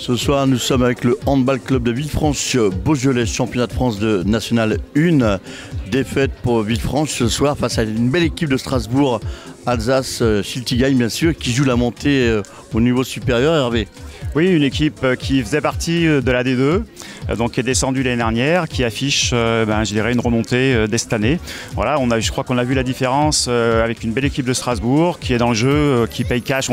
Ce soir, nous sommes avec le Handball Club de Villefranche-Beaujolais, championnat de France de National 1. Défaite pour Villefranche ce soir face à une belle équipe de Strasbourg, Alsace, Schiltigheim bien sûr, qui joue la montée au niveau supérieur. Hervé. Oui, une équipe qui faisait partie de la D2, donc qui est descendue l'année dernière, qui affiche, je dirais, une remontée dès cette année. Voilà, je crois qu'on a vu la différence avec une belle équipe de Strasbourg qui est dans le jeu, qui paye cash,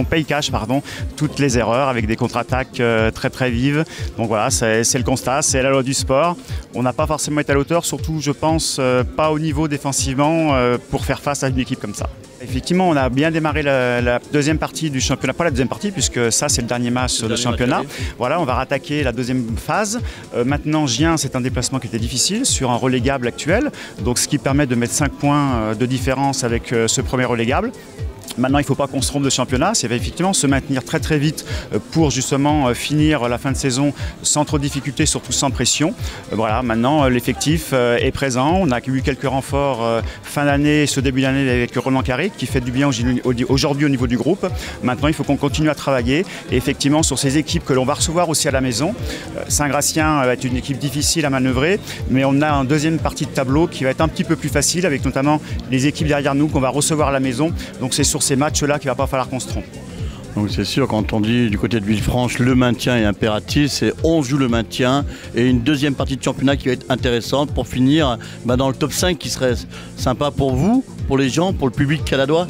toutes les erreurs avec des contre-attaques très très vives. Donc voilà, c'est le constat, c'est la loi du sport. On n'a pas forcément été à l'auteur, surtout je pense pas au niveau défensivement pour faire face à une équipe comme ça. Effectivement, on a bien démarré la deuxième partie du championnat, pas la deuxième partie puisque ça c'est le dernier match de championnat. Voilà, on va rattaquer la deuxième phase. Maintenant, Gien, c'est un déplacement qui était difficile sur un relégable actuel, donc ce qui permet de mettre 5 points de différence avec ce premier relégable. Maintenant, il ne faut pas qu'on se trompe de championnat, c'est effectivement se maintenir très très vite pour justement finir la fin de saison sans trop de difficultés, surtout sans pression. Voilà, maintenant l'effectif est présent, on a eu quelques renforts fin d'année, ce début d'année avec Roland Carré qui fait du bien aujourd'hui au niveau du groupe. Maintenant, il faut qu'on continue à travailler et effectivement sur ces équipes que l'on va recevoir aussi à la maison. Saint-Gratien va être une équipe difficile à manœuvrer, mais on a une deuxième partie de tableau qui va être un petit peu plus facile avec notamment les équipes derrière nous qu'on va recevoir à la maison. Donc c'est sur ces matchs-là qu'il ne va pas falloir qu'on se trompe. Donc c'est sûr, quand on dit du côté de Villefranche, le maintien est impératif, c'est on joue le maintien et une deuxième partie de championnat qui va être intéressante pour finir dans le top 5 qui serait sympa pour vous, pour les gens, pour le public caladois.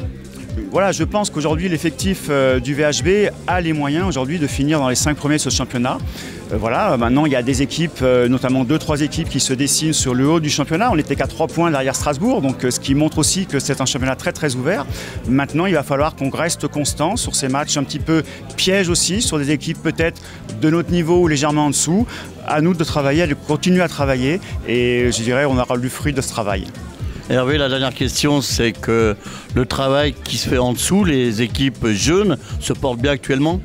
Voilà, je pense qu'aujourd'hui l'effectif du VHB a les moyens aujourd'hui de finir dans les 5 premiers de ce championnat. Voilà, maintenant il y a des équipes, notamment 2-3 équipes qui se dessinent sur le haut du championnat. On n'était qu'à 3 points derrière Strasbourg, donc ce qui montre aussi que c'est un championnat très très ouvert. Maintenant il va falloir qu'on reste constant sur ces matchs un petit peu pièges aussi, sur des équipes peut-être de notre niveau ou légèrement en dessous. À nous de travailler, de continuer à travailler et je dirais on aura le fruit de ce travail. Hervé, la dernière question, c'est que le travail qui se fait en dessous, les équipes jeunes se portent bien actuellement ?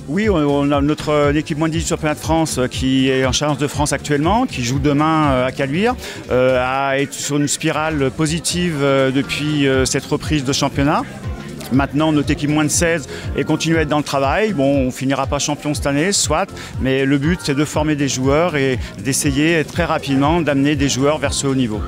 Oui, on a notre équipe moins 10 du championnat de France qui est en Challenge de France actuellement, qui joue demain à Caluire, à être sur une spirale positive depuis cette reprise de championnat. Maintenant, notre équipe moins de 16 et continue à être dans le travail. Bon, on ne finira pas champion cette année, soit, mais le but c'est de former des joueurs et d'essayer très rapidement d'amener des joueurs vers ce haut niveau.